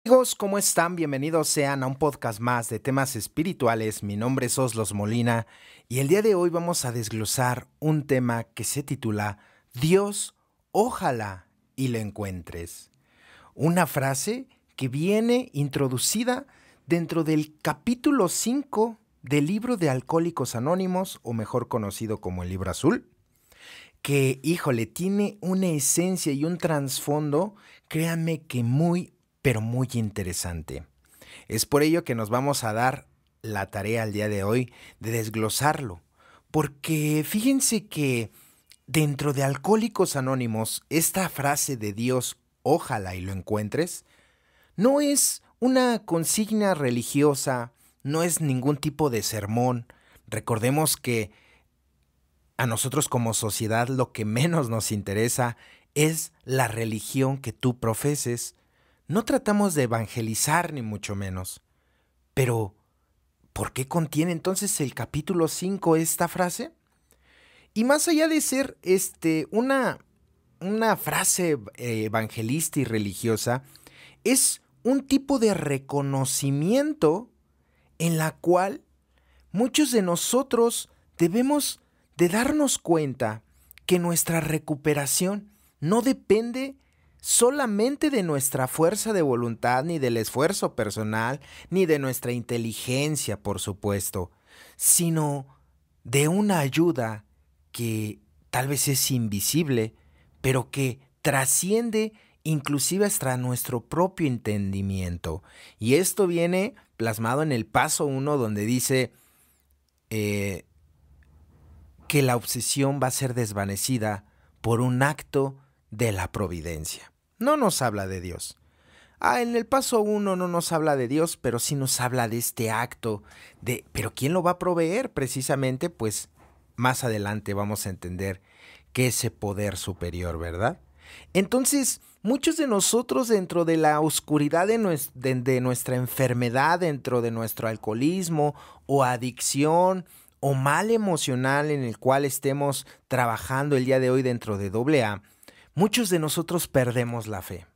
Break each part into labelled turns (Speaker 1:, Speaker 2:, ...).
Speaker 1: Amigos, ¿cómo están? Bienvenidos sean a un podcast más de temas espirituales. Mi nombre es Oslos Molina y el día de hoy vamos a desglosar un tema que se titula Dios, ojalá y lo encuentres. Una frase que viene introducida dentro del capítulo 5 del libro de Alcohólicos Anónimos, o mejor conocido como el Libro Azul, que, híjole, tiene una esencia y un trasfondo, créanme que muy, pero muy interesante. Es por ello que nos vamos a dar la tarea el día de hoy de desglosarlo, porque fíjense que dentro de Alcohólicos Anónimos, esta frase de Dios, ojalá y lo encuentres, no es una consigna religiosa, no es ningún tipo de sermón. Recordemos que a nosotros como sociedad lo que menos nos interesa es la religión que tú profeses. No tratamos de evangelizar ni mucho menos. Pero, ¿por qué contiene entonces el capítulo 5 esta frase? Y más allá de ser una frase evangelista y religiosa, es un tipo de reconocimiento en la cual muchos de nosotros debemos de darnos cuenta que nuestra recuperación no depende solamente de nuestra fuerza de voluntad, ni del esfuerzo personal, ni de nuestra inteligencia, por supuesto, sino de una ayuda que tal vez es invisible, pero que trasciende inclusive hasta nuestro propio entendimiento. Y esto viene plasmado en el paso 1, donde dice que la obsesión va a ser desvanecida por un acto de la providencia. No nos habla de Dios. En el paso 1 no nos habla de Dios, pero sí nos habla de este acto ¿pero quién lo va a proveer? Precisamente, pues más adelante vamos a entender que ese poder superior, ¿verdad? Entonces, muchos de nosotros dentro de la oscuridad de nuestra enfermedad, dentro de nuestro alcoholismo o adicción o mal emocional en el cual estemos trabajando el día de hoy dentro de AA, muchos de nosotros perdemos la fe.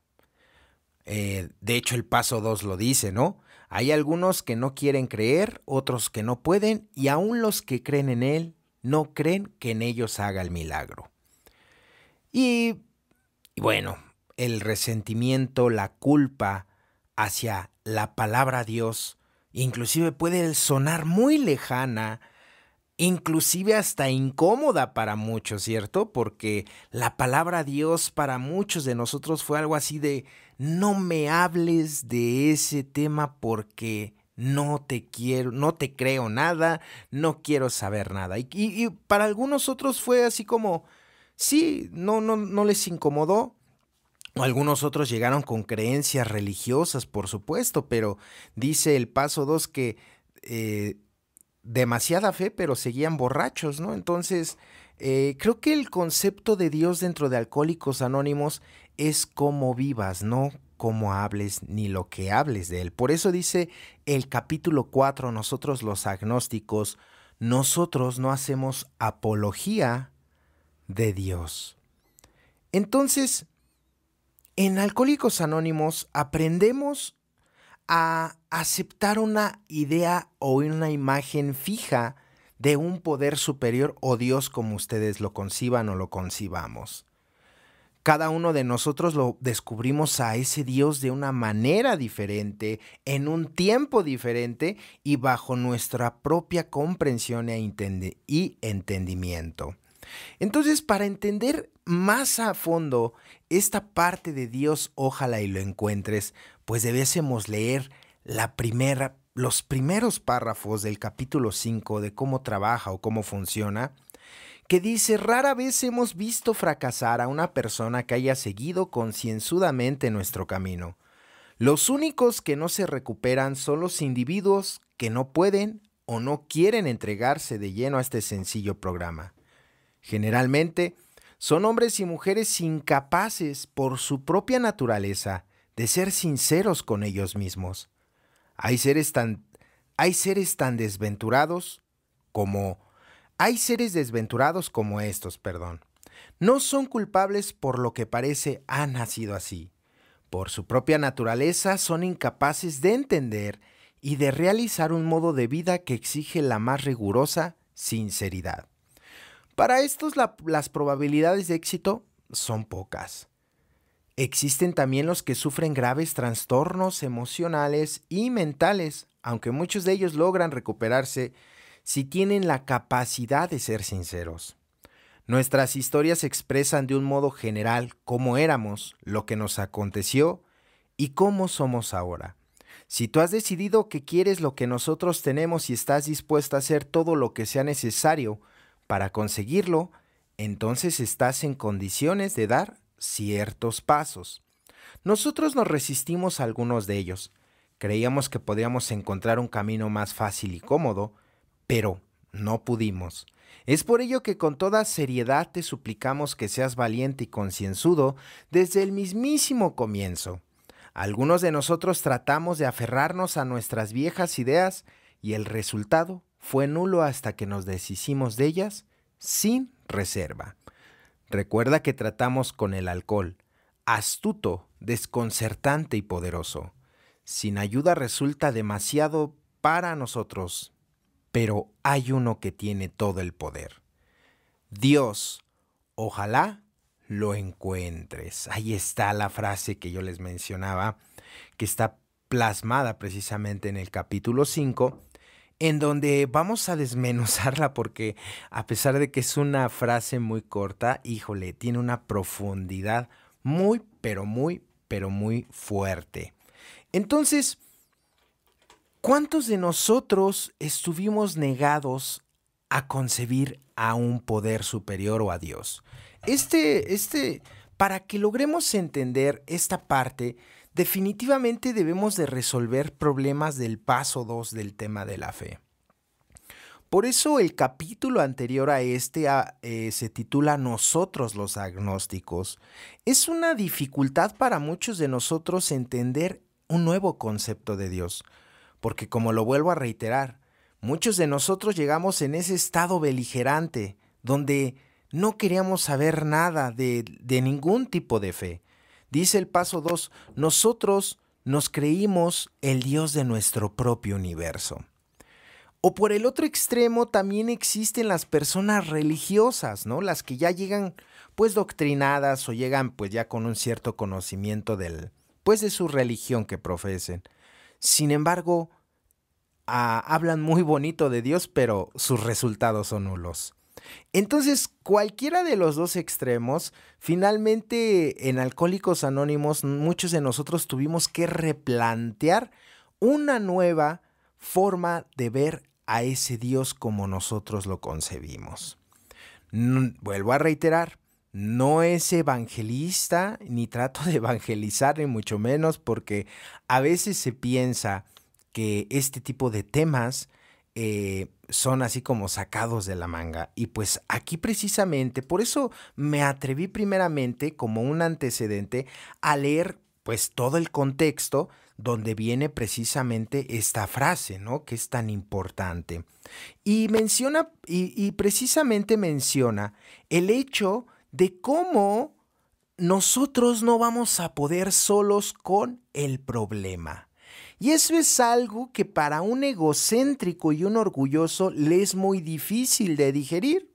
Speaker 1: De hecho, el paso 2 lo dice, ¿no? Hay algunos que no quieren creer, otros que no pueden, y aún los que creen en Él no creen que en ellos haga el milagro. Y bueno, el resentimiento, la culpa hacia la palabra Dios, inclusive puede sonar muy lejana, inclusive hasta incómoda para muchos, ¿cierto? Porque la palabra Dios para muchos de nosotros fue algo así de no me hables de ese tema porque no te quiero, no te creo nada, no quiero saber nada. Y para algunos otros fue así como, sí, no les incomodó. Algunos otros llegaron con creencias religiosas, por supuesto, pero dice el paso 2 que demasiada fe, pero seguían borrachos, ¿no? Entonces, creo que el concepto de Dios dentro de Alcohólicos Anónimos es cómo vivas, no cómo hables ni lo que hables de Él. Por eso dice el capítulo 4, nosotros los agnósticos, nosotros no hacemos apología de Dios. Entonces, en Alcohólicos Anónimos aprendemos a aceptar una idea o una imagen fija de un poder superior o Dios, como ustedes lo conciban o lo concibamos. Cada uno de nosotros lo descubrimos a ese Dios de una manera diferente, en un tiempo diferente y bajo nuestra propia comprensión y entendimiento. Entonces, para entender más a fondo esta parte de Dios, ojalá y lo encuentres, pues debiésemos leer los primeros párrafos del capítulo 5 de cómo trabaja o cómo funciona, que dice: rara vez hemos visto fracasar a una persona que haya seguido concienzudamente nuestro camino. Los únicos que no se recuperan son los individuos que no pueden o no quieren entregarse de lleno a este sencillo programa. Generalmente, son hombres y mujeres incapaces por su propia naturaleza de ser sinceros con ellos mismos. Hay seres tan desventurados como hay seres desventurados como estos, perdón. No son culpables por lo que parece han nacido así. Por su propia naturaleza son incapaces de entender y de realizar un modo de vida que exige la más rigurosa sinceridad. Para estos las probabilidades de éxito son pocas. Existen también los que sufren graves trastornos emocionales y mentales, aunque muchos de ellos logran recuperarse si tienen la capacidad de ser sinceros. Nuestras historias expresan de un modo general cómo éramos, lo que nos aconteció y cómo somos ahora. Si tú has decidido que quieres lo que nosotros tenemos y estás dispuesto a hacer todo lo que sea necesario para conseguirlo, entonces estás en condiciones de dar ciertos pasos. Nosotros nos resistimos a algunos de ellos. Creíamos que podíamos encontrar un camino más fácil y cómodo, pero no pudimos. Es por ello que con toda seriedad te suplicamos que seas valiente y concienzudo desde el mismísimo comienzo. Algunos de nosotros tratamos de aferrarnos a nuestras viejas ideas y el resultado fue nulo hasta que nos deshicimos de ellas sin reserva. Recuerda que tratamos con el alcohol, astuto, desconcertante y poderoso. Sin ayuda resulta demasiado para nosotros, pero hay uno que tiene todo el poder. Dios, ojalá lo encuentres. Ahí está la frase que yo les mencionaba, que está plasmada precisamente en el capítulo 5, en donde vamos a desmenuzarla porque a pesar de que es una frase muy corta, híjole, tiene una profundidad muy, pero muy fuerte. Entonces, ¿cuántos de nosotros estuvimos negados a concebir a un poder superior o a Dios? Para que logremos entender esta parte, definitivamente debemos de resolver problemas del paso 2 del tema de la fe. Por eso el capítulo anterior a se titula Nosotros los agnósticos. Es una dificultad para muchos de nosotros entender un nuevo concepto de Dios, porque como lo vuelvo a reiterar, muchos de nosotros llegamos en ese estado beligerante, donde no queríamos saber nada de ningún tipo de fe. Dice el paso 2, nosotros nos creímos el Dios de nuestro propio universo. O por el otro extremo también existen las personas religiosas, ¿no? Las que ya llegan pues doctrinadas o llegan pues ya con un cierto conocimiento de su religión que profesen. Sin embargo, hablan muy bonito de Dios, pero sus resultados son nulos. Entonces, cualquiera de los dos extremos, finalmente en Alcohólicos Anónimos, muchos de nosotros tuvimos que replantear una nueva forma de ver a ese Dios como nosotros lo concebimos. Vuelvo a reiterar, no es evangelista, ni trato de evangelizar, ni mucho menos, porque a veces se piensa que este tipo de temas son así como sacados de la manga. Y pues aquí precisamente, por eso me atreví primeramente como un antecedente a leer pues todo el contexto donde viene precisamente esta frase, ¿no? Que es tan importante. Y menciona, y precisamente menciona el hecho de cómo nosotros no vamos a poder solos con el problema. Y eso es algo que para un egocéntrico y un orgulloso le es muy difícil de digerir.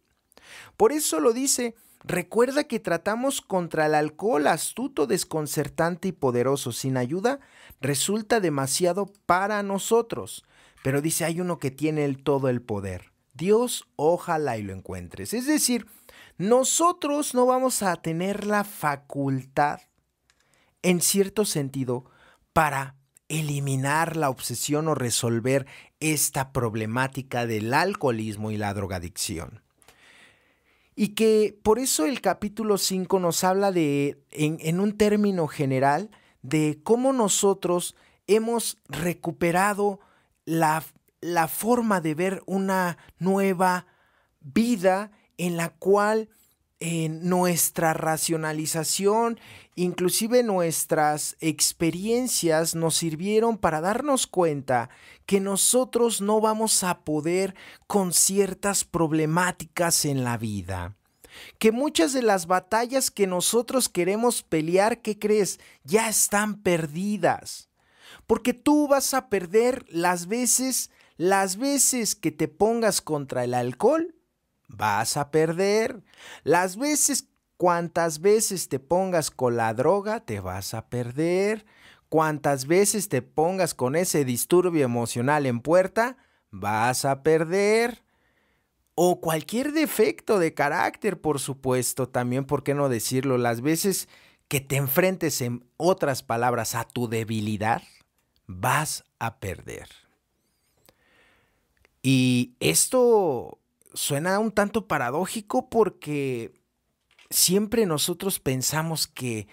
Speaker 1: Por eso lo dice, recuerda que tratamos contra el alcohol astuto, desconcertante y poderoso. Sin ayuda resulta demasiado para nosotros. Pero dice, hay uno que tiene todo el poder. Dios, ojalá y lo encuentres. Es decir, nosotros no vamos a tener la facultad, en cierto sentido, para eliminar la obsesión o resolver esta problemática del alcoholismo y la drogadicción. Y que por eso el capítulo 5 nos habla en un término general, de cómo nosotros hemos recuperado la forma de ver una nueva vida en la cual nuestra racionalización, inclusive nuestras experiencias nos sirvieron para darnos cuenta que nosotros no vamos a poder con ciertas problemáticas en la vida. Que muchas de las batallas que nosotros queremos pelear, ¿qué crees? Ya están perdidas. Porque tú vas a perder las veces que te pongas contra el alcohol, vas a perder. Las veces, cuantas veces te pongas con la droga, te vas a perder. Cuantas veces te pongas con ese disturbio emocional en puerta, vas a perder. O cualquier defecto de carácter, por supuesto, también, ¿por qué no decirlo? Las veces que te enfrentes, en otras palabras, a tu debilidad, vas a perder. Y esto suena un tanto paradójico porque siempre nosotros pensamos que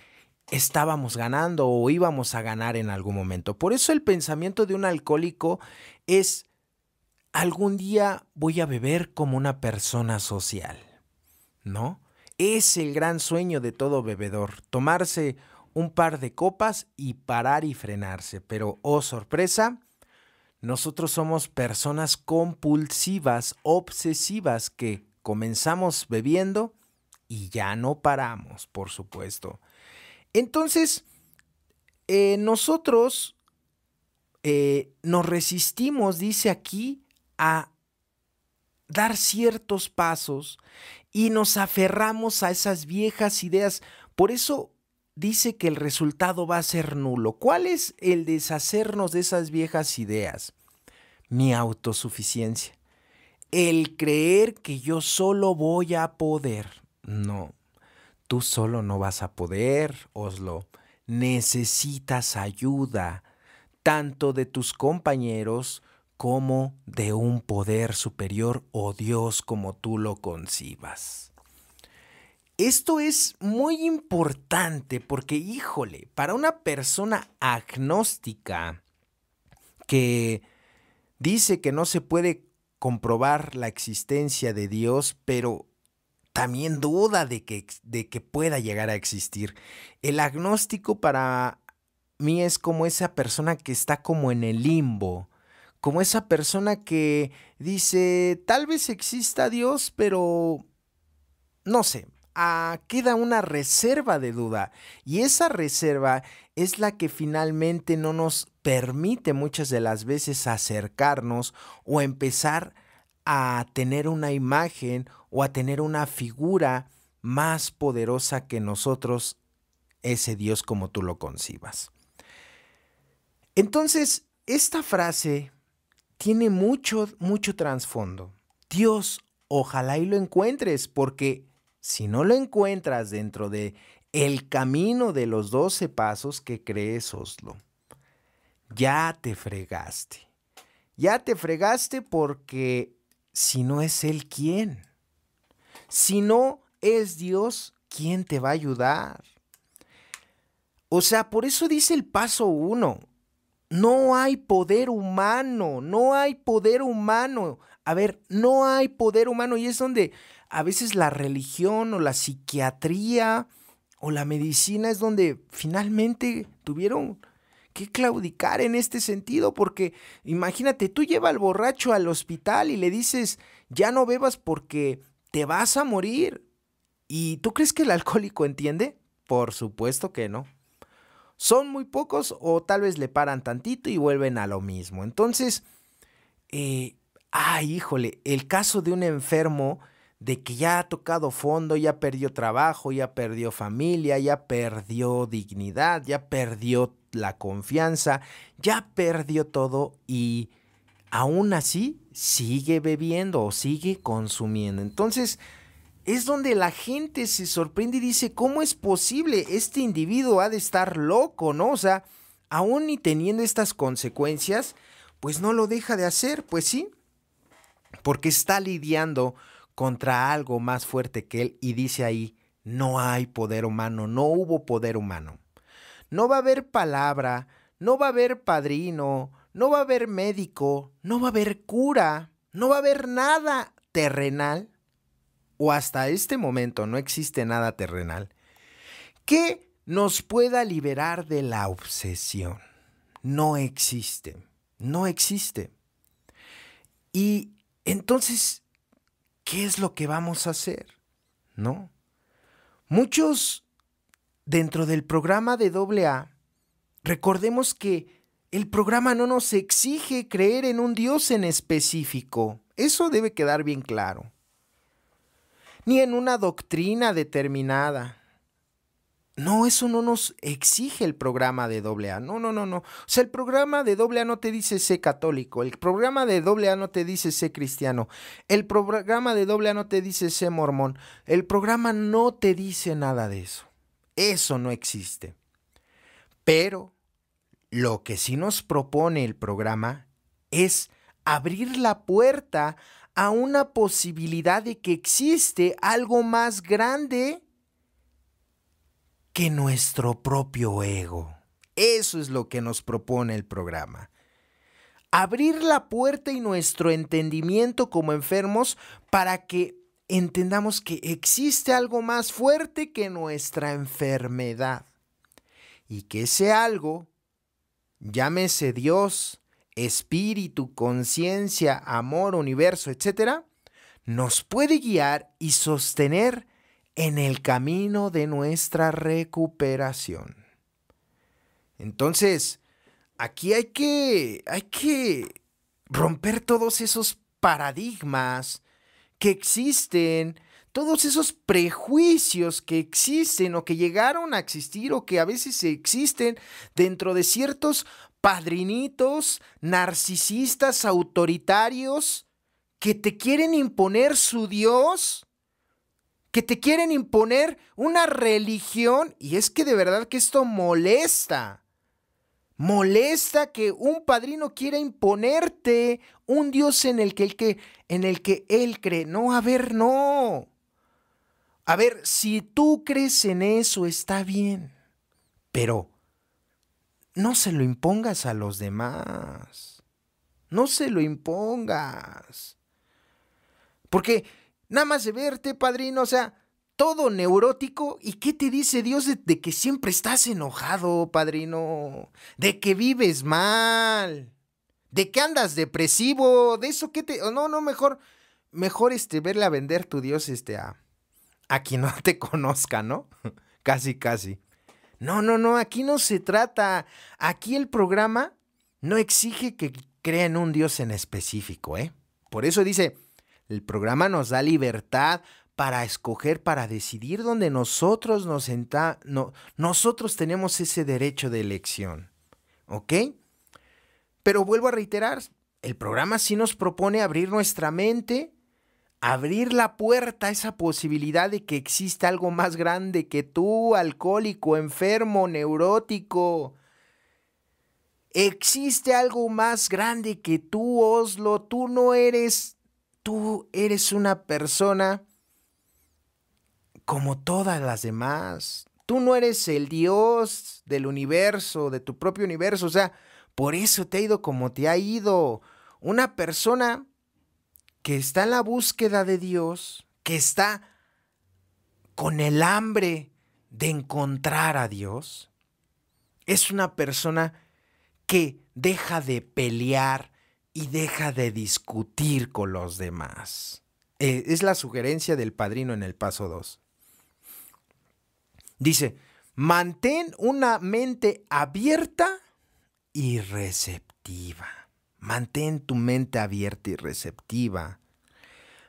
Speaker 1: estábamos ganando o íbamos a ganar en algún momento. Por eso el pensamiento de un alcohólico es: algún día voy a beber como una persona social, ¿no? Es el gran sueño de todo bebedor, tomarse un par de copas y parar y frenarse. Pero, oh sorpresa, nosotros somos personas compulsivas, obsesivas, que comenzamos bebiendo y ya no paramos, por supuesto. Entonces, nosotros nos resistimos, dice aquí, a dar ciertos pasos y nos aferramos a esas viejas ideas. Por eso dice que el resultado va a ser nulo. ¿Cuál es el deshacernos de esas viejas ideas? Mi autosuficiencia. El creer que yo solo voy a poder. No, tú solo no vas a poder, Oslo. Necesitas ayuda, tanto de tus compañeros como de un poder superior o Dios, como tú lo concibas. Esto es muy importante porque, híjole, para una persona agnóstica que dice que no se puede comprobar la existencia de Dios, pero también duda de que pueda llegar a existir. El agnóstico para mí es como esa persona que está como en el limbo, como esa persona que dice, tal vez exista Dios, pero no sé, queda una reserva de duda. Y esa reserva es la que finalmente no nos permite muchas de las veces acercarnos o empezar a tener una imagen o a tener una figura más poderosa que nosotros, ese Dios como tú lo concibas. Entonces, esta frase tiene mucho, mucho trasfondo. Dios, ojalá y lo encuentres, porque si no lo encuentras dentro de el camino de los 12 pasos, que crees, Oslo, ya te fregaste. Ya te fregaste, porque si no es Él, ¿quién? Si no es Dios, ¿quién te va a ayudar? O sea, por eso dice el paso 1. No hay poder humano, no hay poder humano. A ver, no hay poder humano, y es donde a veces la religión o la psiquiatría o la medicina es donde finalmente tuvieron que claudicar en este sentido, porque imagínate, tú llevas al borracho al hospital y le dices, ya no bebas porque te vas a morir. ¿Y tú crees que el alcohólico entiende? Por supuesto que no. Son muy pocos, o tal vez le paran tantito y vuelven a lo mismo. Entonces, híjole, el caso de un enfermo de que ya ha tocado fondo, ya perdió trabajo, ya perdió familia, ya perdió dignidad, ya perdió la confianza, ya perdió todo, y aún así sigue bebiendo o sigue consumiendo. Entonces, es donde la gente se sorprende y dice, ¿cómo es posible? Este individuo ha de estar loco, ¿no? O sea, aún ni teniendo estas consecuencias, pues no lo deja de hacer. Pues sí, porque está lidiando contra algo más fuerte que él, y dice ahí, no hay poder humano, no hubo poder humano. No va a haber palabra, no va a haber padrino, no va a haber médico, no va a haber cura, no va a haber nada terrenal, o hasta este momento no existe nada terrenal que nos pueda liberar de la obsesión. No existe, no existe. Y entonces, ¿qué es lo que vamos a hacer? ¿no? Muchos dentro del programa de AA, recordemos que el programa no nos exige creer en un Dios en específico. Eso debe quedar bien claro. Ni en una doctrina determinada. No, eso no nos exige el programa de AA. No. O sea, el programa de AA no te dice sé católico. El programa de AA no te dice sé cristiano. El programa de AA no te dice sé mormón. El programa no te dice nada de eso. Eso no existe. Pero lo que sí nos propone el programa es abrir la puerta a una posibilidad de que existe algo más grande que nuestro propio ego. Eso es lo que nos propone el programa. Abrir la puerta y nuestro entendimiento como enfermos para que entendamos que existe algo más fuerte que nuestra enfermedad. Y que ese algo, llámese Dios, espíritu, conciencia, amor, universo, etc., nos puede guiar y sostener en el camino de nuestra recuperación. Entonces, aquí hay que romper todos esos paradigmas que existen, todos esos prejuicios que existen o que llegaron a existir o que a veces existen dentro de ciertos padrinitos narcisistas autoritarios que te quieren imponer su Dios, que te quieren imponer una religión, y es que de verdad que esto molesta. Molesta que un padrino quiera imponerte un Dios en el que él cree. No, a ver, no. A ver, si tú crees en eso, está bien. Pero no se lo impongas a los demás. No se lo impongas. Porque nada más de verte, padrino, o sea, todo neurótico. ¿Y qué te dice Dios de que siempre estás enojado, padrino? De que vives mal. De que andas depresivo. De eso que te... No, mejor verle a vender tu Dios a quien no te conozca, ¿no? Casi. No, aquí no se trata. Aquí el programa no exige que crean un Dios en específico, ¿eh? Por eso dice... El programa nos da libertad para escoger, para decidir dónde nosotros nosotros tenemos ese derecho de elección, ¿ok? Pero vuelvo a reiterar, el programa sí nos propone abrir nuestra mente, abrir la puerta a esa posibilidad de que exista algo más grande que tú, alcohólico, enfermo, neurótico. Existe algo más grande que tú, Oslo. Tú eres una persona como todas las demás. Tú no eres el Dios del universo, de tu propio universo. O sea, por eso te ha ido como te ha ido. Una persona que está en la búsqueda de Dios, que está con el hambre de encontrar a Dios, es una persona que deja de pelear y deja de discutir con los demás. Es la sugerencia del padrino en el paso 2. Dice, mantén una mente abierta y receptiva. Mantén tu mente abierta y receptiva.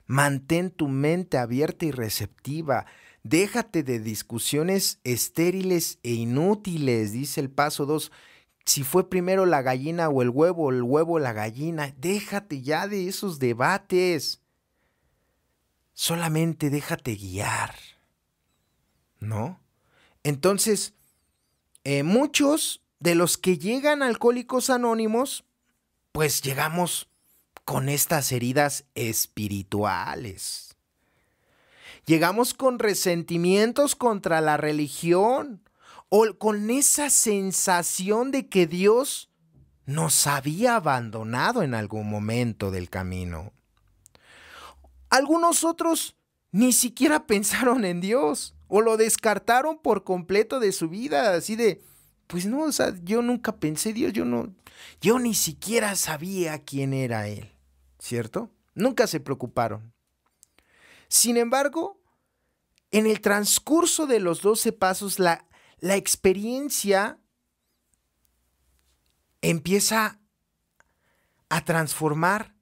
Speaker 1: Mantén tu mente abierta y receptiva. Déjate de discusiones estériles e inútiles, dice el paso 2. Si fue primero la gallina o el huevo la gallina, déjate ya de esos debates. Solamente déjate guiar, ¿no? Entonces, muchos de los que llegan a Alcohólicos Anónimos, pues llegamos con estas heridas espirituales. Llegamos con resentimientos contra la religión, o con esa sensación de que Dios nos había abandonado en algún momento del camino. Algunos otros ni siquiera pensaron en Dios o lo descartaron por completo de su vida, así de, pues no, o sea, yo nunca pensé en Dios, yo ni siquiera sabía quién era Él, ¿cierto? Nunca se preocuparon. Sin embargo, en el transcurso de los 12 pasos, la experiencia empieza a transformar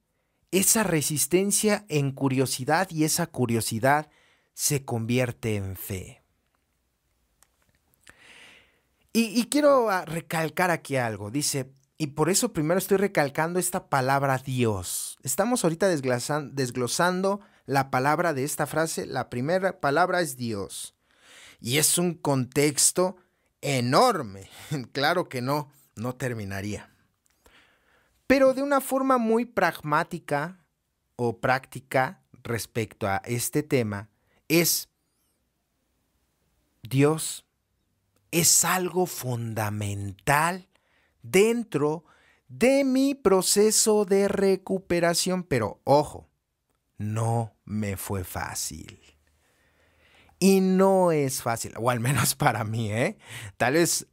Speaker 1: esa resistencia en curiosidad y esa curiosidad se convierte en fe. Y quiero recalcar aquí algo. Dice, y por eso primero estoy recalcando esta palabra Dios. Estamos ahorita desglosando la palabra de esta frase. La primera palabra es Dios. Y es un contexto enorme. Claro que no terminaría. Pero de una forma muy pragmática o práctica respecto a este tema, es Dios es algo fundamental dentro de mi proceso de recuperación. Pero ojo, no me fue fácil. Y no es fácil, o al menos para mí, ¿eh? Tal vez,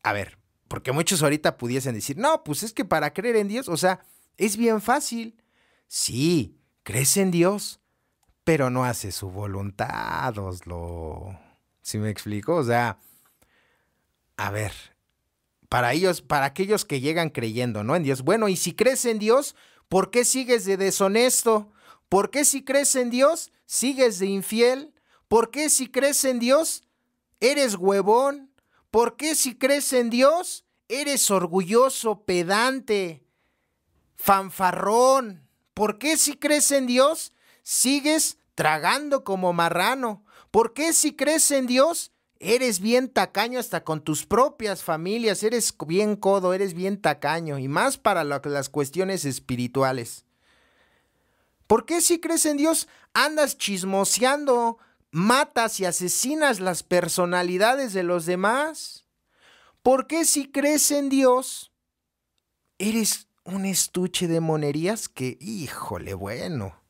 Speaker 1: a ver, porque muchos ahorita pudiesen decir, no, pues es que para creer en Dios, o sea, es bien fácil. Sí, crees en Dios, pero no haces su voluntad, Oslo. ¿Sí me explico? O sea, a ver, para aquellos que llegan creyendo, ¿no? En Dios. Bueno, y si crees en Dios, ¿por qué sigues de deshonesto? ¿Por qué si crees en Dios, sigues de infiel? ¿Por qué si crees en Dios, eres huevón? ¿Por qué si crees en Dios, eres orgulloso, pedante, fanfarrón? ¿Por qué si crees en Dios, sigues tragando como marrano? ¿Por qué si crees en Dios, eres bien tacaño hasta con tus propias familias? Eres bien codo, eres bien tacaño, y más para las cuestiones espirituales. ¿Por qué si crees en Dios, andas chismoseando, matas y asesinas las personalidades de los demás? ¿Por qué si crees en Dios, eres un estuche de monerías que, híjole, bueno?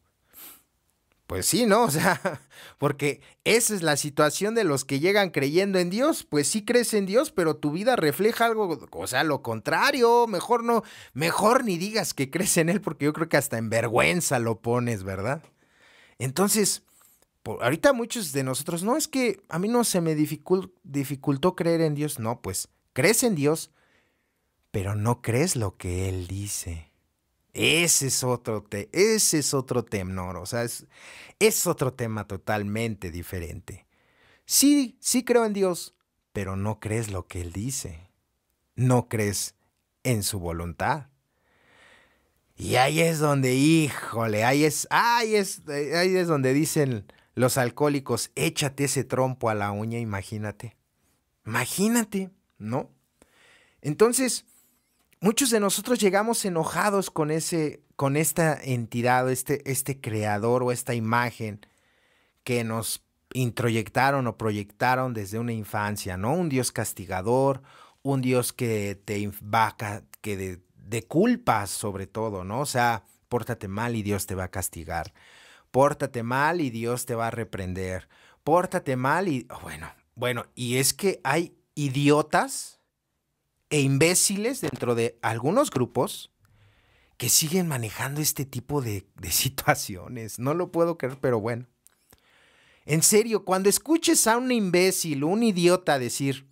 Speaker 1: Pues sí, ¿no? O sea, porque esa es la situación de los que llegan creyendo en Dios. Pues sí crees en Dios, pero tu vida refleja algo, o sea, lo contrario. Mejor no, mejor ni digas que crees en Él, porque yo creo que hasta en vergüenza lo pones, ¿verdad? Entonces, ahorita muchos de nosotros, no, es que a mí no se me dificultó creer en Dios. No, pues crees en Dios, pero no crees lo que Él dice. Ese es otro tenor, o sea, es otro tema totalmente diferente. Sí, sí creo en Dios, pero no crees lo que Él dice. No crees en su voluntad. Y ahí es donde, híjole, ahí es donde dicen los alcohólicos, échate ese trompo a la uña, imagínate. Imagínate, ¿no? Entonces, muchos de nosotros llegamos enojados con esta entidad, este creador o esta imagen que nos introyectaron o proyectaron desde una infancia, ¿no? Un Dios castigador, un Dios que te vaca, que de culpas sobre todo, ¿no? O sea, pórtate mal y Dios te va a castigar. Pórtate mal y Dios te va a reprender. Pórtate mal y, bueno, y es que hay idiotas e imbéciles dentro de algunos grupos que siguen manejando este tipo de situaciones. No lo puedo creer, pero bueno. En serio, cuando escuches a un imbécil o un idiota decir,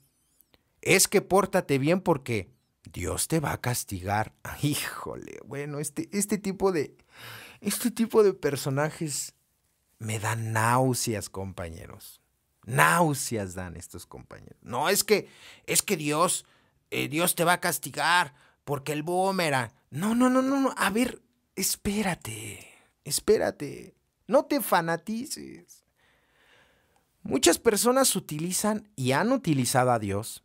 Speaker 1: es que pórtate bien porque Dios te va a castigar. Híjole, bueno, este tipo de personajes me dan náuseas, compañeros. Náuseas dan estos compañeros. No, es que Dios te va a castigar porque el boomerang. No. A ver, espérate. No te fanatices. Muchas personas utilizan y han utilizado a Dios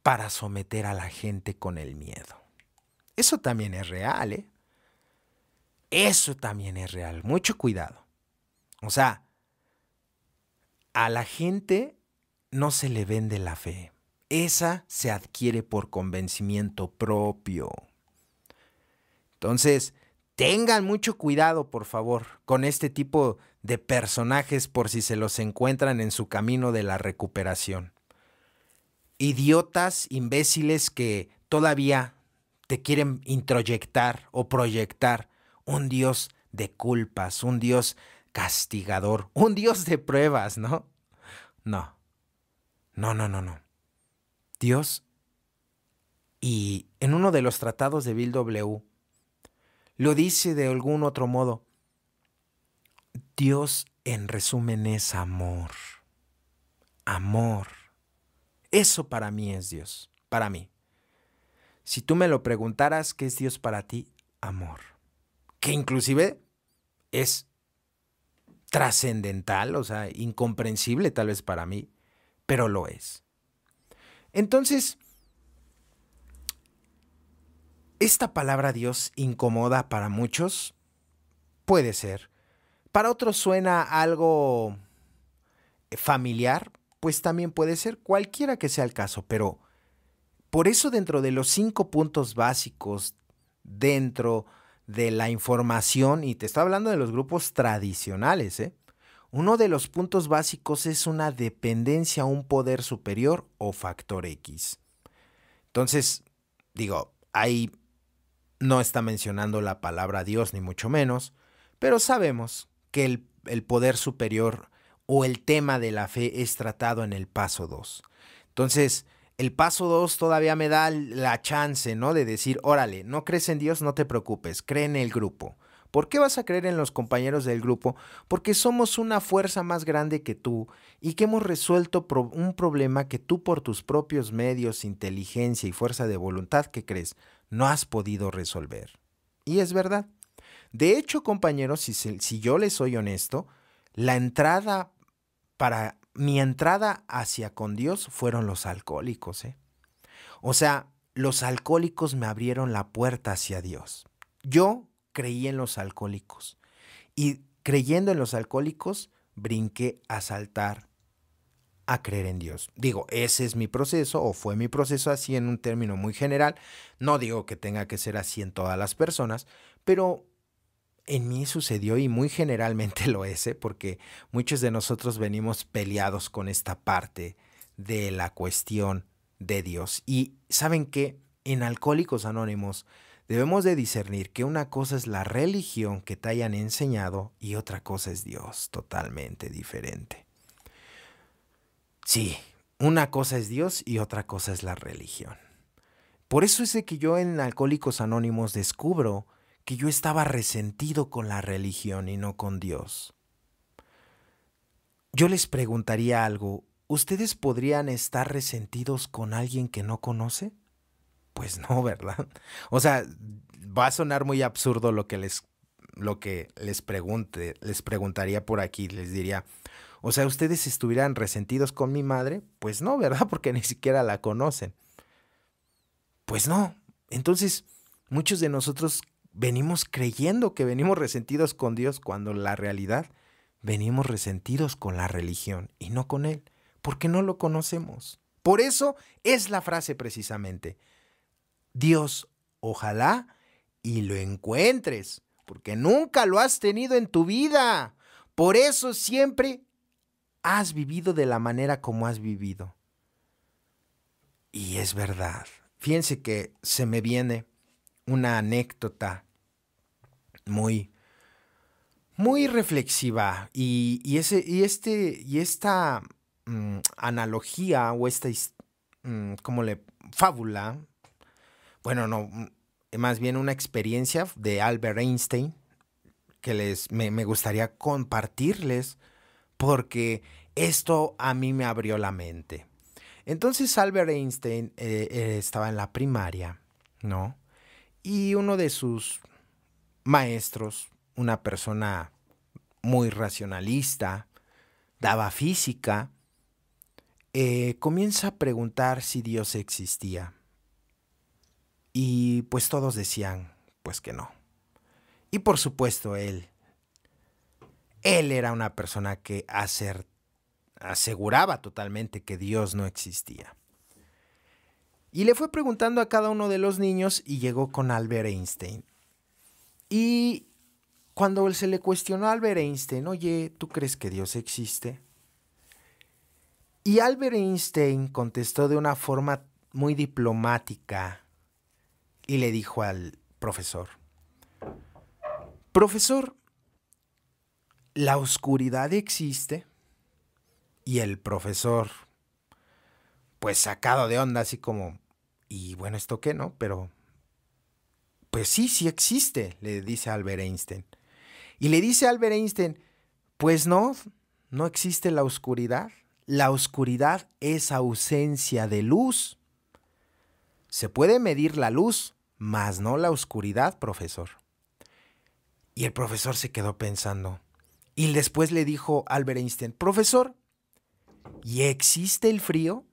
Speaker 1: para someter a la gente con el miedo. Eso también es real, ¿eh? Eso también es real. Mucho cuidado. O sea, a la gente no se le vende la fe. Esa se adquiere por convencimiento propio. Entonces, tengan mucho cuidado, por favor, con este tipo de personajes por si se los encuentran en su camino de la recuperación. Idiotas, imbéciles que todavía te quieren introyectar o proyectar un Dios de culpas, un Dios castigador, un Dios de pruebas, ¿no? No, no, no, no, no. Dios, y en uno de los tratados de Bill W., lo dice de algún otro modo. Dios, en resumen, es amor. Amor. Eso para mí es Dios. Para mí. Si tú me lo preguntaras, ¿qué es Dios para ti? Amor. Que inclusive es trascendental, o sea, incomprensible tal vez para mí, pero lo es. Entonces, esta palabra Dios incomoda para muchos, puede ser. Para otros suena algo familiar, pues también puede ser, cualquiera que sea el caso, pero por eso dentro de los 5 puntos básicos, dentro de la información, y te estoy hablando de los grupos tradicionales, uno de los puntos básicos es una dependencia a un poder superior o factor X. Entonces, digo, ahí no está mencionando la palabra Dios, ni mucho menos, pero sabemos que el poder superior o el tema de la fe es tratado en el paso 2. Entonces, el paso 2 todavía me da la chance, ¿no? De decir, órale, no crees en Dios, no te preocupes, cree en el grupo. ¿Por qué vas a creer en los compañeros del grupo? Porque somos una fuerza más grande que tú y que hemos resuelto un problema que tú por tus propios medios, inteligencia y fuerza de voluntad, ¿qué crees? No has podido resolver. Y es verdad. De hecho, compañeros, si yo les soy honesto, mi entrada hacia con Dios fueron los alcohólicos, ¿eh? O sea, los alcohólicos me abrieron la puerta hacia Dios. Yo creí en los alcohólicos y creyendo en los alcohólicos brinqué a saltar a creer en Dios. Digo, ese es mi proceso o fue mi proceso así en un término muy general. No digo que tenga que ser así en todas las personas, pero en mí sucedió y muy generalmente lo es, porque muchos de nosotros venimos peleados con esta parte de la cuestión de Dios. Y ¿saben qué? En Alcohólicos Anónimos debemos de discernir que una cosa es la religión que te hayan enseñado y otra cosa es Dios, totalmente diferente. Sí, una cosa es Dios y otra cosa es la religión. Por eso es de que yo en Alcohólicos Anónimos descubro que yo estaba resentido con la religión y no con Dios. Yo les preguntaría algo, ¿ustedes podrían estar resentidos con alguien que no conoce? Pues no, ¿verdad? O sea, va a sonar muy absurdo lo que les preguntaría por aquí, les diría, o sea, ¿ustedes estuvieran resentidos con mi madre? Pues no, ¿verdad? Porque ni siquiera la conocen. Pues no. Entonces, muchos de nosotros venimos creyendo que venimos resentidos con Dios cuando la realidad venimos resentidos con la religión y no con Él, porque no lo conocemos. Por eso es la frase precisamente, Dios, ojalá y lo encuentres, porque nunca lo has tenido en tu vida. Por eso siempre has vivido de la manera como has vivido. Y es verdad. Fíjense que se me viene una anécdota muy, muy reflexiva y esta analogía o esta fábula, bueno, no, más bien una experiencia de Albert Einstein que me gustaría compartirles porque esto a mí me abrió la mente. Entonces Albert Einstein estaba en la primaria, ¿no? Y uno de sus maestros, una persona muy racionalista, daba física, comienza a preguntar si Dios existía. Y pues todos decían, pues que no. Y por supuesto él era una persona que aseguraba totalmente que Dios no existía. Y le fue preguntando a cada uno de los niños y llegó con Albert Einstein. Y cuando se le cuestionó a Albert Einstein, oye, ¿tú crees que Dios existe? Y Albert Einstein contestó de una forma muy diplomática y le dijo al profesor, profesor, ¿la oscuridad existe? Y el profesor, pues sacado de onda, así como, y bueno, ¿esto qué, no? Pero, pues sí, sí existe, le dice Albert Einstein. Y le dice Albert Einstein, pues no, no existe la oscuridad. La oscuridad es ausencia de luz. Se puede medir la luz, mas no la oscuridad, profesor. Y el profesor se quedó pensando. Y después le dijo Albert Einstein, profesor, ¿y existe el frío?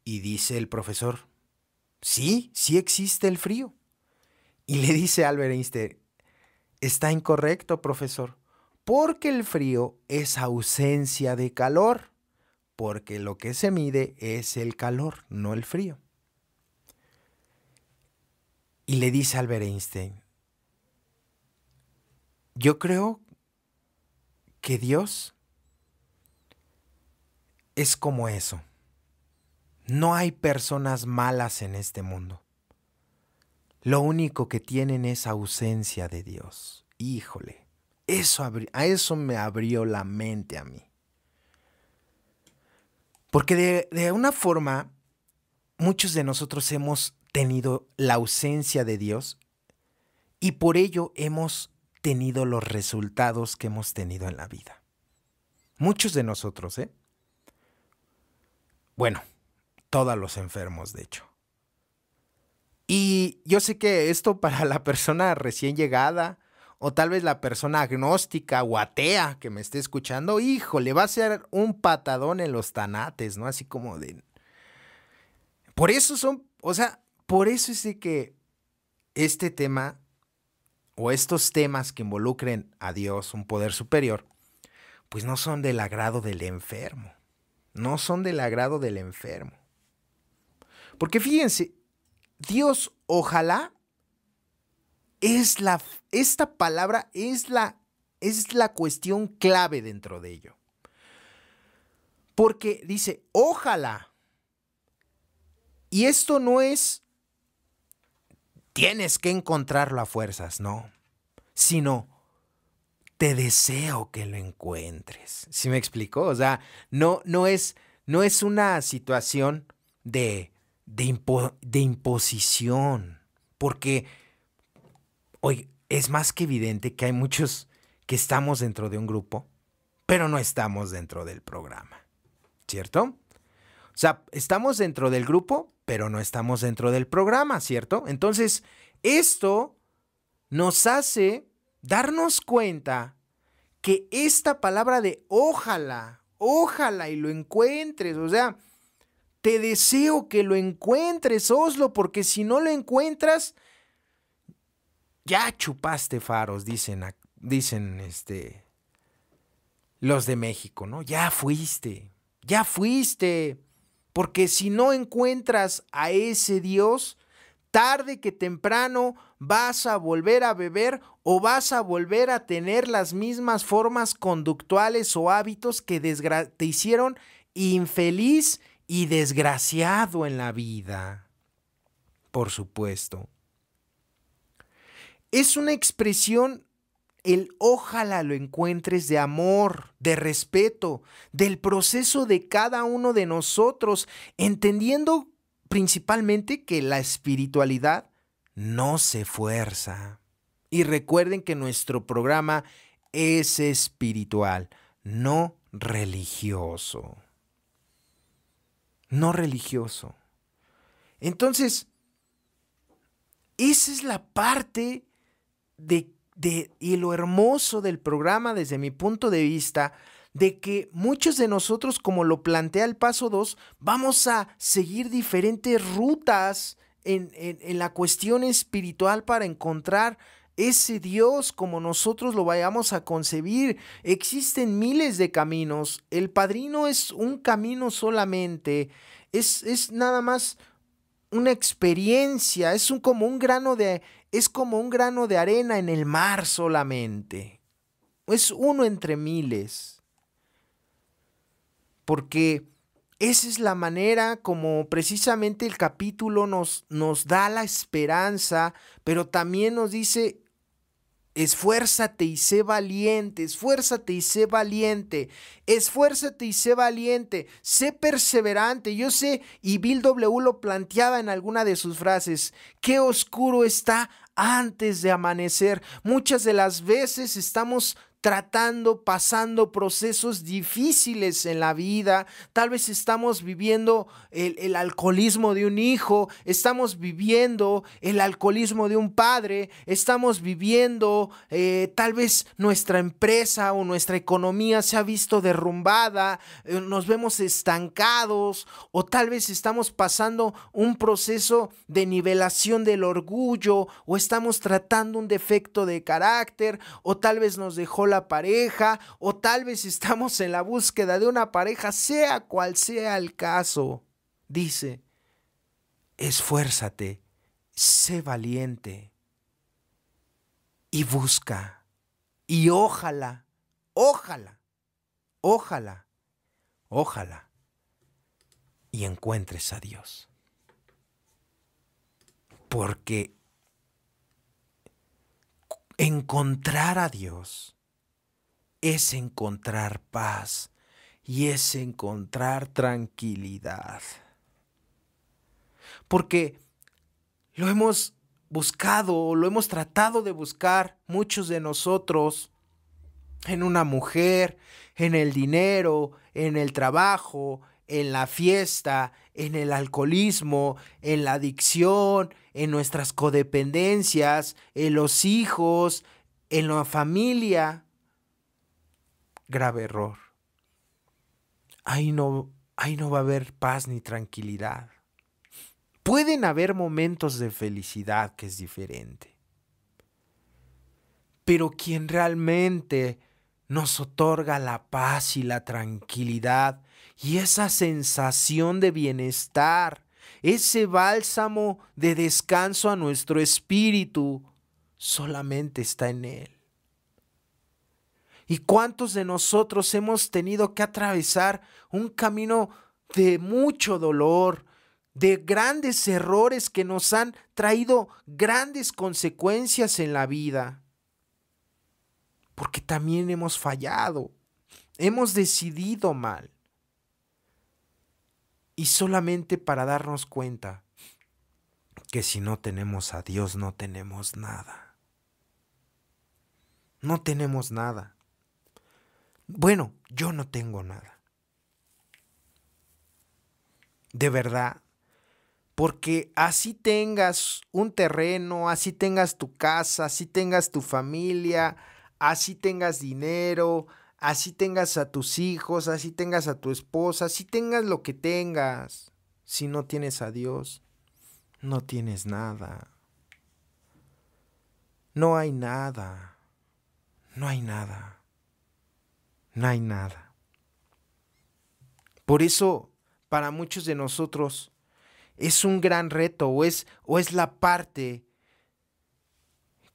Speaker 1: Y dice el profesor, sí, sí existe el frío. Y le dice Albert Einstein, está incorrecto, profesor, porque el frío es ausencia de calor, porque lo que se mide es el calor, no el frío. Y le dice Albert Einstein, yo creo que Dios es como eso. No hay personas malas en este mundo. Lo único que tienen es ausencia de Dios. Híjole, a eso me abrió la mente a mí. Porque de una forma, muchos de nosotros hemos tenido la ausencia de Dios y por ello hemos tenido los resultados que hemos tenido en la vida. Muchos de nosotros, ¿eh? Bueno, todos los enfermos, de hecho. Y yo sé que esto para la persona recién llegada o tal vez la persona agnóstica o atea que me esté escuchando, híjole, va a ser un patadón en los tanates, ¿no? Así como de... Por eso por eso es de que este tema o estos temas que involucren a Dios, un poder superior, pues no son del agrado del enfermo. No son del agrado del enfermo. Porque fíjense, Dios, ojalá, esta palabra es la cuestión clave dentro de ello. Porque dice, ojalá. Y esto no es, tienes que encontrarlo a fuerzas, no. Sino, te deseo que lo encuentres. ¿Sí me explicó? O sea, no es una situación de imposición. Porque, oye, es más que evidente que hay muchos que estamos dentro de un grupo, pero no estamos dentro del programa. ¿Cierto? O sea, estamos dentro del grupo, pero no estamos dentro del programa, ¿cierto? Entonces, esto nos hace darnos cuenta que esta palabra de ojalá, ojalá y lo encuentres, o sea, te deseo que lo encuentres, Oslo, porque si no lo encuentras, ya chupaste faros, dicen los de México, ¿no? Ya fuiste, porque si no encuentras a ese Dios, tarde que temprano vas a volver a beber o vas a volver a tener las mismas formas conductuales o hábitos que te hicieron infeliz y desgraciado en la vida. Por supuesto. Es una expresión, el ojalá lo encuentres, de amor, de respeto, del proceso de cada uno de nosotros, entendiendo principalmente que la espiritualidad no se fuerza. Y recuerden que nuestro programa es espiritual, no religioso. No religioso. Entonces, esa es la parte y lo hermoso del programa desde mi punto de vista, de que muchos de nosotros, como lo plantea el paso 2, vamos a seguir diferentes rutas en la cuestión espiritual para encontrar ese Dios como nosotros lo vayamos a concebir. Existen miles de caminos. El padrino es un camino solamente. Es nada más una experiencia. Es como un grano de arena en el mar solamente. Es uno entre miles. Porque esa es la manera como precisamente el capítulo nos da la esperanza, pero también nos dice, Esfuérzate y sé valiente, esfuérzate y sé valiente, esfuérzate y sé valiente, sé perseverante. Yo sé, y Bill W. lo planteaba en alguna de sus frases, qué oscuro está antes de amanecer. Muchas de las veces estamos pasando procesos difíciles en la vida. Tal vez estamos viviendo el alcoholismo de un hijo, estamos viviendo el alcoholismo de un padre, estamos viviendo tal vez nuestra empresa o nuestra economía se ha visto derrumbada, nos vemos estancados, o tal vez estamos pasando un proceso de nivelación del orgullo, o estamos tratando un defecto de carácter, o tal vez nos dejó la pareja, o tal vez estamos en la búsqueda de una pareja, sea cual sea el caso. Dice, esfuérzate, sé valiente y busca, y ojalá, ojalá, ojalá, ojalá, y encuentres a Dios. Porque encontrar a Dios es encontrar paz y es encontrar tranquilidad. Porque lo hemos buscado, lo hemos tratado de buscar muchos de nosotros en una mujer, en el dinero, en el trabajo, en la fiesta, en el alcoholismo, en la adicción, en nuestras codependencias, en los hijos, en la familia. Grave error. Ahí no va a haber paz ni tranquilidad. Pueden haber momentos de felicidad, que es diferente. Pero quien realmente nos otorga la paz y la tranquilidad y esa sensación de bienestar, ese bálsamo de descanso a nuestro espíritu, solamente está en Él. ¿Y cuántos de nosotros hemos tenido que atravesar un camino de mucho dolor, de grandes errores que nos han traído grandes consecuencias en la vida? Porque también hemos fallado, hemos decidido mal. Y solamente para darnos cuenta que si no tenemos a Dios no tenemos nada. No tenemos nada. Bueno, yo no tengo nada. De verdad. Porque así tengas un terreno, así tengas tu casa, así tengas tu familia, así tengas dinero, así tengas a tus hijos, así tengas a tu esposa, así tengas lo que tengas. Si no tienes a Dios, no tienes nada. No hay nada. No hay nada. No hay nada. Por eso, para muchos de nosotros, es un gran reto o es la parte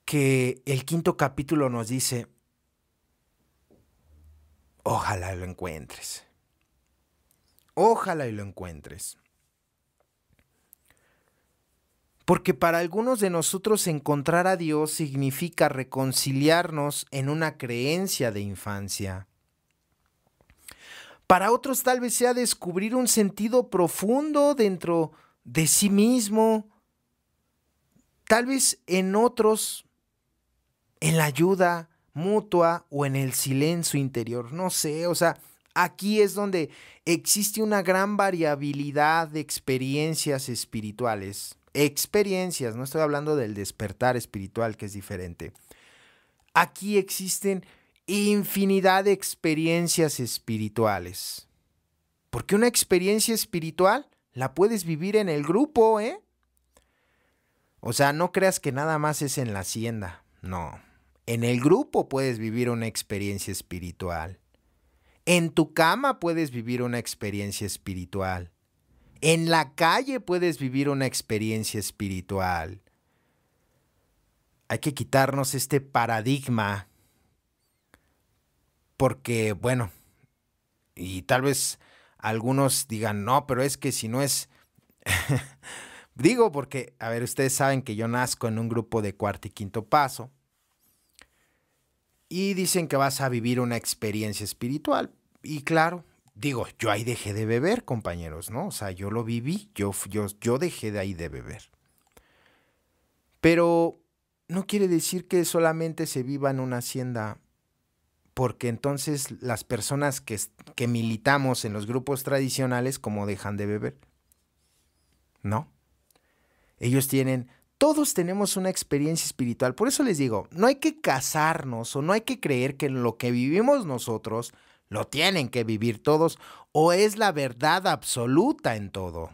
Speaker 1: que el 5.º capítulo nos dice, ojalá lo encuentres. Ojalá y lo encuentres. Porque para algunos de nosotros encontrar a Dios significa reconciliarnos en una creencia de infancia. Para otros tal vez sea descubrir un sentido profundo dentro de sí mismo. Tal vez en otros, en la ayuda mutua o en el silencio interior. No sé, o sea, aquí es donde existe una gran variabilidad de experiencias espirituales. Experiencias, no estoy hablando del despertar espiritual, que es diferente. Aquí existen infinidad de experiencias espirituales. Porque una experiencia espiritual la puedes vivir en el grupo, ¿eh? O sea, no creas que nada más es en la hacienda, no. En el grupo puedes vivir una experiencia espiritual. En tu cama puedes vivir una experiencia espiritual. En la calle puedes vivir una experiencia espiritual. Hay que quitarnos este paradigma porque, bueno, y tal vez algunos digan, no, pero es que si no es... Digo porque, a ver, ustedes saben que yo nazco en un grupo de 4º y 5.º paso. y dicen que vas a vivir una experiencia espiritual. Y claro, digo, yo ahí dejé de beber, compañeros, ¿no? O sea, yo lo viví, yo dejé de ahí de beber. Pero no quiere decir que solamente se viva en una hacienda, porque entonces las personas que militamos en los grupos tradicionales, ¿cómo dejan de beber? ¿No? Ellos todos tenemos una experiencia espiritual. Por eso les digo, no hay que casarnos o no hay que creer que lo que vivimos nosotros lo tienen que vivir todos o es la verdad absoluta en todo.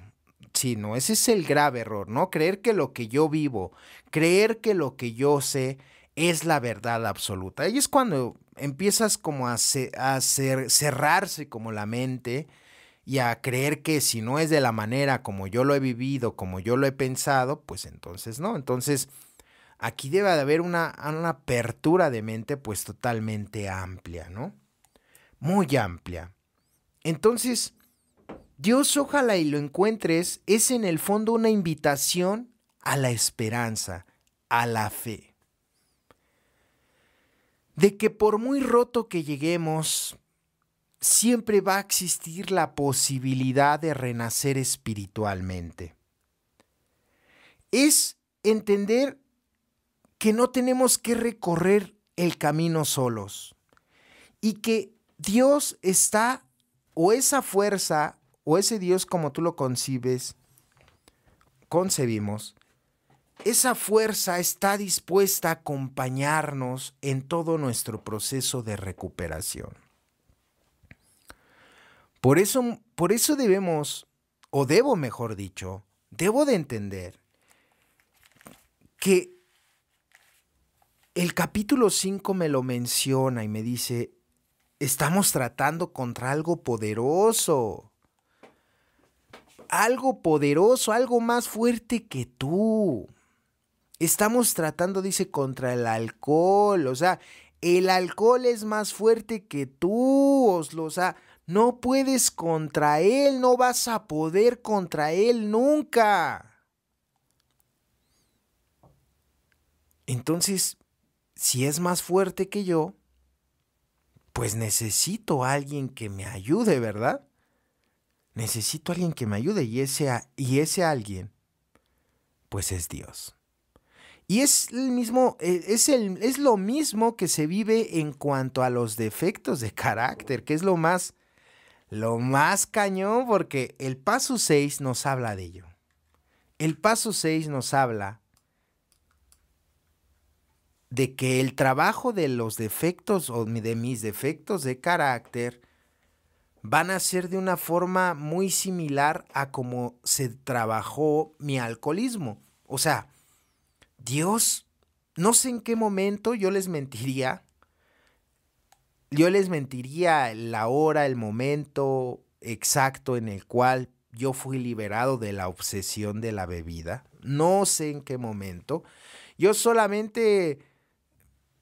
Speaker 1: Sí, no, ese es el grave error, ¿no? Creer que lo que yo vivo, creer que lo que yo sé es la verdad absoluta. Y es cuando empiezas como cerrarse como la mente y a creer que si no es de la manera como yo lo he vivido, como yo lo he pensado, pues entonces no. Entonces aquí debe de haber una apertura de mente pues totalmente amplia, ¿no? Muy amplia. Entonces, Dios, ojalá y lo encuentres, es en el fondo una invitación a la esperanza, a la fe. De que por muy roto que lleguemos, siempre va a existir la posibilidad de renacer espiritualmente. Es entender que no tenemos que recorrer el camino solos y que Dios está, o esa fuerza, o ese Dios como tú lo concebimos, esa fuerza está dispuesta a acompañarnos en todo nuestro proceso de recuperación. Por eso debemos, o debo mejor dicho, debo de entender que el capítulo 5 me lo menciona y me dice, estamos tratando contra algo poderoso, algo más fuerte que tú. Estamos tratando, dice, contra el alcohol, o sea, el alcohol es más fuerte que tú, Oslo, o sea, no puedes contra él, no vas a poder contra él nunca. Entonces, si es más fuerte que yo, pues necesito a alguien que me ayude, ¿verdad? Necesito a alguien que me ayude y ese alguien, pues es Dios. Y es el mismo, es lo mismo que se vive en cuanto a los defectos de carácter, que es lo más cañón, porque el paso 6 nos habla de ello. El paso 6 nos habla de que el trabajo de los defectos o de mis defectos de carácter van a ser de una forma muy similar a como se trabajó mi alcoholismo. O sea, Dios, no sé en qué momento yo les mentiría la hora, el momento exacto en el cual yo fui liberado de la obsesión de la bebida. No sé en qué momento. Yo solamente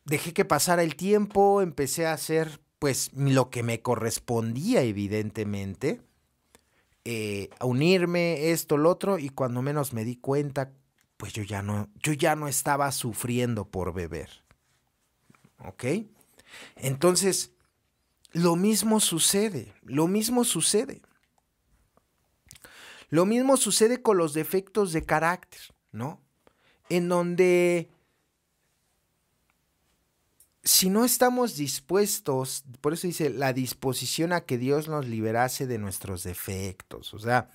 Speaker 1: dejé que pasara el tiempo, empecé a hacer pues lo que me correspondía evidentemente, a unirme, esto, lo otro, y cuando menos me di cuenta, pues yo ya no estaba sufriendo por beber. ¿Ok? Entonces, lo mismo sucede. Lo mismo sucede con los defectos de carácter, ¿no? En donde si no estamos dispuestos, por eso dice la disposición a que Dios nos liberase de nuestros defectos. O sea,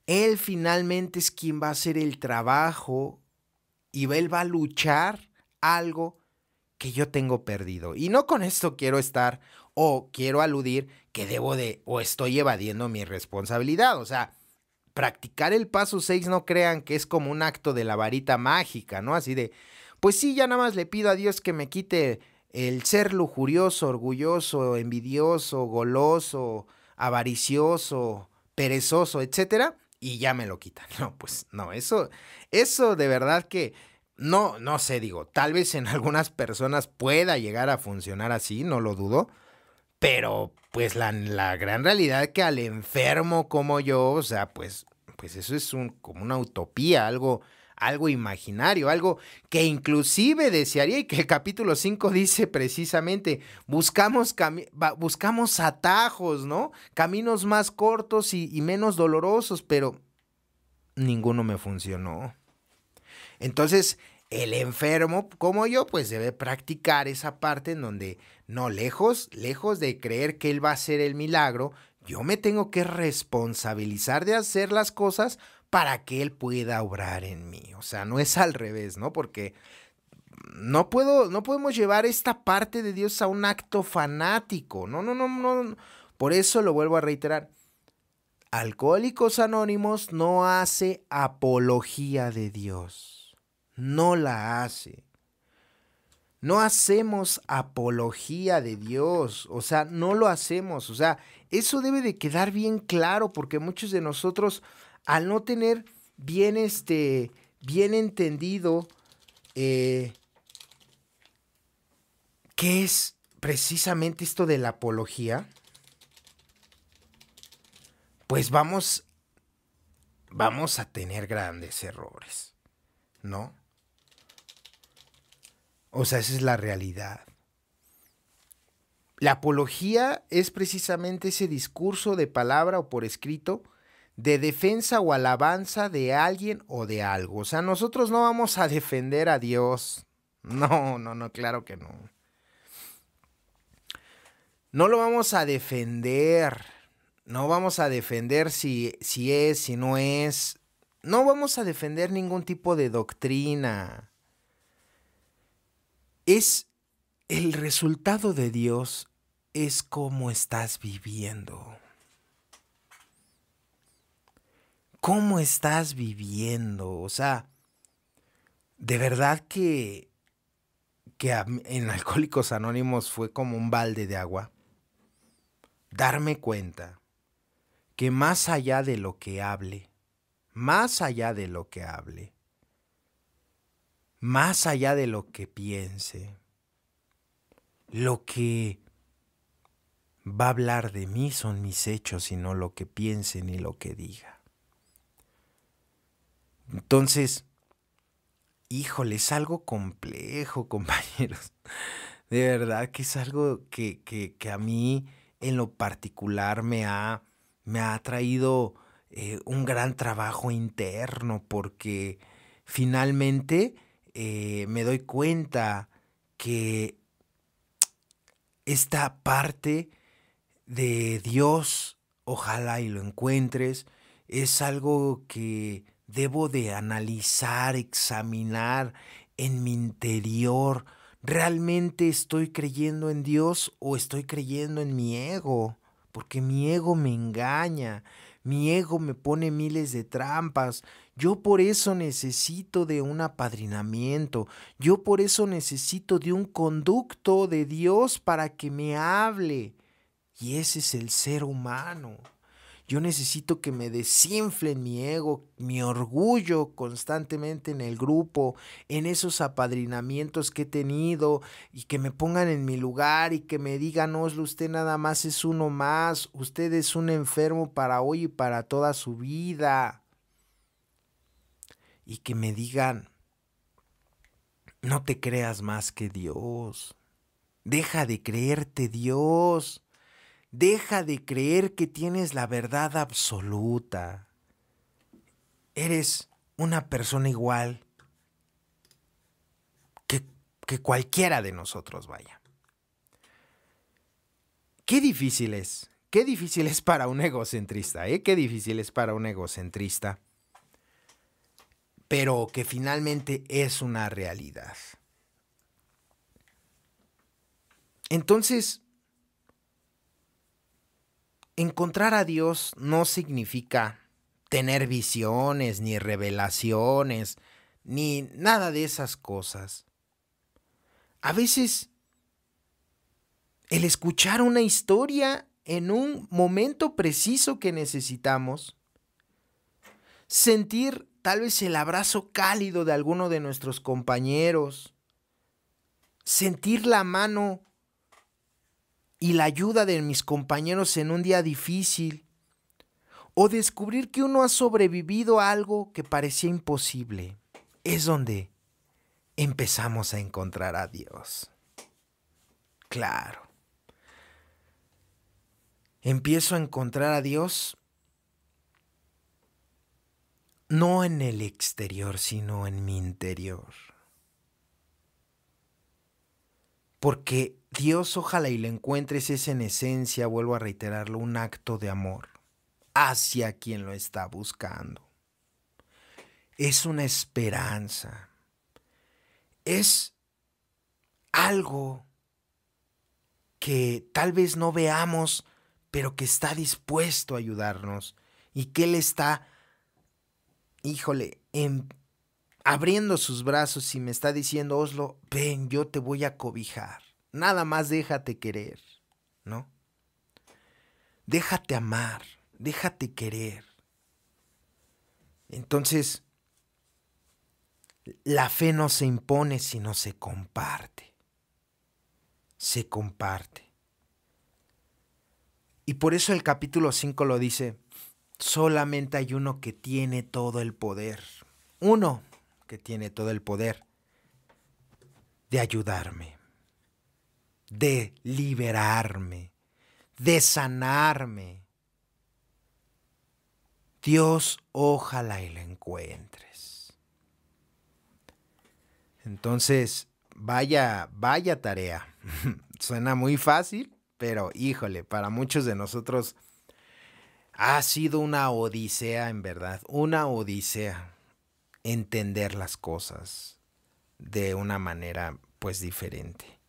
Speaker 1: Él finalmente es quien va a hacer el trabajo y Él va a luchar algo que yo tengo perdido. Y no con esto quiero estar o quiero aludir que debo de o estoy evadiendo mi responsabilidad. O sea, practicar el paso 6 no crean que es como un acto de la varita mágica, ¿no? Así de, pues sí, ya nada más le pido a Dios que me quite el ser lujurioso, orgulloso, envidioso, goloso, avaricioso, perezoso, etcétera, y ya me lo quitan. No, pues no, eso de verdad que no sé, digo, tal vez en algunas personas pueda llegar a funcionar así, no lo dudo, pero pues la gran realidad es que al enfermo como yo, o sea, pues eso es como una utopía, algo imaginario, algo que inclusive desearía, y que el capítulo 5 dice precisamente, buscamos atajos, ¿no? Caminos más cortos y menos dolorosos, pero ninguno me funcionó. Entonces, el enfermo, como yo, pues debe practicar esa parte en donde, no, lejos de creer que él va a hacer el milagro, yo me tengo que responsabilizar de hacer las cosas para que él pueda obrar en mí. O sea, no es al revés, ¿no? Porque no podemos llevar esta parte de Dios a un acto fanático. No. Por eso lo vuelvo a reiterar. Alcohólicos Anónimos no hace apología de Dios. No la hace. No hacemos apología de Dios. O sea, no lo hacemos. O sea, eso debe de quedar bien claro, porque muchos de nosotros, al no tener bien, bien entendido qué es precisamente esto de la apología, pues vamos a tener grandes errores, ¿no? O sea, esa es la realidad. La apología es precisamente ese discurso de palabra o por escrito de defensa o alabanza de alguien o de algo. O sea, nosotros no vamos a defender a Dios. No, claro que no. No lo vamos a defender. No vamos a defender si es, si no es. No vamos a defender ningún tipo de doctrina. Es el resultado de Dios, es cómo estás viviendo. ¿Cómo estás viviendo? O sea, de verdad que en Alcohólicos Anónimos fue como un balde de agua. Darme cuenta que más allá de lo que hable, más allá de lo que hable, más allá de lo que piense, lo que va a hablar de mí son mis hechos y no lo que piense ni lo que diga. Entonces, híjole, es algo complejo, compañeros. De verdad que es algo que a mí en lo particular me ha traído un gran trabajo interno, porque finalmente me doy cuenta que esta parte de Dios, ojalá y lo encuentres, es algo que debo de analizar, examinar en mi interior. ¿Realmente estoy creyendo en Dios o estoy creyendo en mi ego? Porque mi ego me engaña, mi ego me pone miles de trampas. Yo por eso necesito de un apadrinamiento, yo por eso necesito de un conducto de Dios para que me hable. Y ese es el ser humano. Yo necesito que me desinflen mi ego, mi orgullo constantemente en el grupo, en esos apadrinamientos que he tenido, y que me pongan en mi lugar y que me digan: Oslo, usted nada más es uno más, usted es un enfermo para hoy y para toda su vida. Y que me digan: no te creas más que Dios, deja de creerte Dios. Deja de creer que tienes la verdad absoluta. Eres una persona igual que cualquiera de nosotros, vaya. Qué difícil es para un egocentrista, ¿eh? Qué difícil es para un egocentrista, pero que finalmente es una realidad. Entonces, encontrar a Dios no significa tener visiones, ni revelaciones, ni nada de esas cosas. A veces, el escuchar una historia en un momento preciso que necesitamos, sentir tal vez el abrazo cálido de alguno de nuestros compañeros, sentir la mano y la ayuda de mis compañeros en un día difícil, o descubrir que uno ha sobrevivido a algo que parecía imposible. es donde empezamos a encontrar a Dios. Claro. Empiezo a encontrar a Dios no en el exterior, sino en mi interior. Porque Dios, ojalá y lo encuentres, es en esencia, vuelvo a reiterarlo, un acto de amor hacia quien lo está buscando. Es una esperanza. Es algo que tal vez no veamos, pero que está dispuesto a ayudarnos y que Él está, abriendo sus brazos y me está diciendo: Oslo, ven, yo te voy a cobijar. Nada más déjate querer, ¿no? Déjate amar, déjate querer. Entonces, la fe no se impone, sino se comparte. Se comparte. Y por eso el capítulo 5 lo dice: solamente hay uno que tiene todo el poder. Uno que tiene todo el poder de ayudarme, de liberarme, de sanarme. Dios, ojalá y lo encuentres. Entonces, vaya tarea. Suena muy fácil, pero híjole, para muchos de nosotros ha sido una odisea, en verdad, una odisea entender las cosas de una manera pues diferente,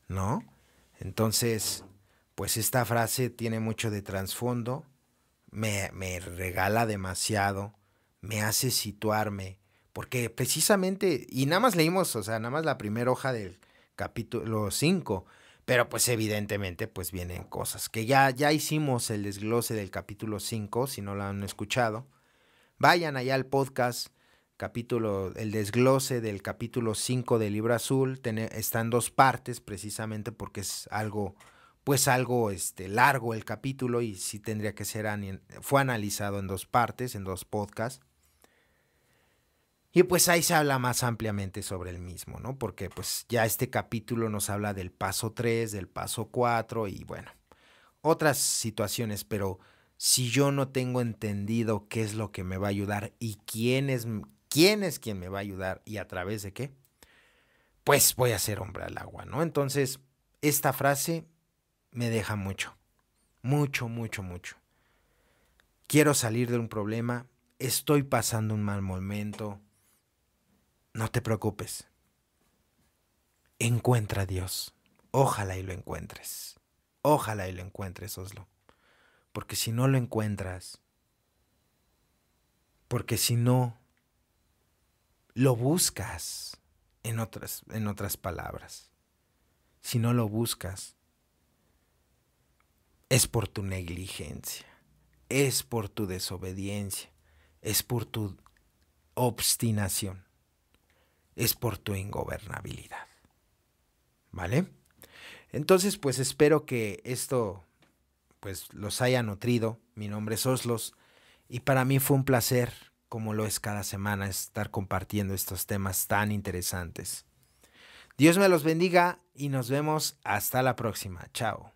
Speaker 1: ¿no? Entonces, pues esta frase tiene mucho de trasfondo, me regala demasiado, me hace situarme, porque precisamente, y nada más leímos, o sea, nada más la primera hoja del capítulo 5, pero pues evidentemente pues vienen cosas, que ya hicimos el desglose del capítulo 5, si no lo han escuchado, vayan allá al podcast, el desglose del capítulo 5 del Libro Azul, está en dos partes precisamente porque es algo largo el capítulo y sí tendría que ser, fue analizado en dos partes, en dos podcasts. Y pues ahí se habla más ampliamente sobre el mismo, ¿no? Porque pues ya este capítulo nos habla del paso 3, del paso 4 y bueno, otras situaciones, pero si yo no tengo entendido qué es lo que me va a ayudar y quién es quien me va a ayudar y a través de qué, pues voy a ser hombre al agua, ¿no? Entonces, esta frase me deja mucho, mucho, mucho, mucho. Quiero salir de un problema, estoy pasando un mal momento. No te preocupes. Encuentra a Dios. Ojalá y lo encuentres. Ojalá y lo encuentres, Oslo. Porque si no lo encuentras, porque si no lo buscas, en otras palabras, si no lo buscas, es por tu negligencia, es por tu desobediencia, es por tu obstinación, es por tu ingobernabilidad. ¿Vale? Entonces, pues espero que esto pues los haya nutrido. Mi nombre es Oslos y para mí fue un placer, como lo es cada semana, estar compartiendo estos temas tan interesantes. Dios me los bendiga y nos vemos hasta la próxima. Chao.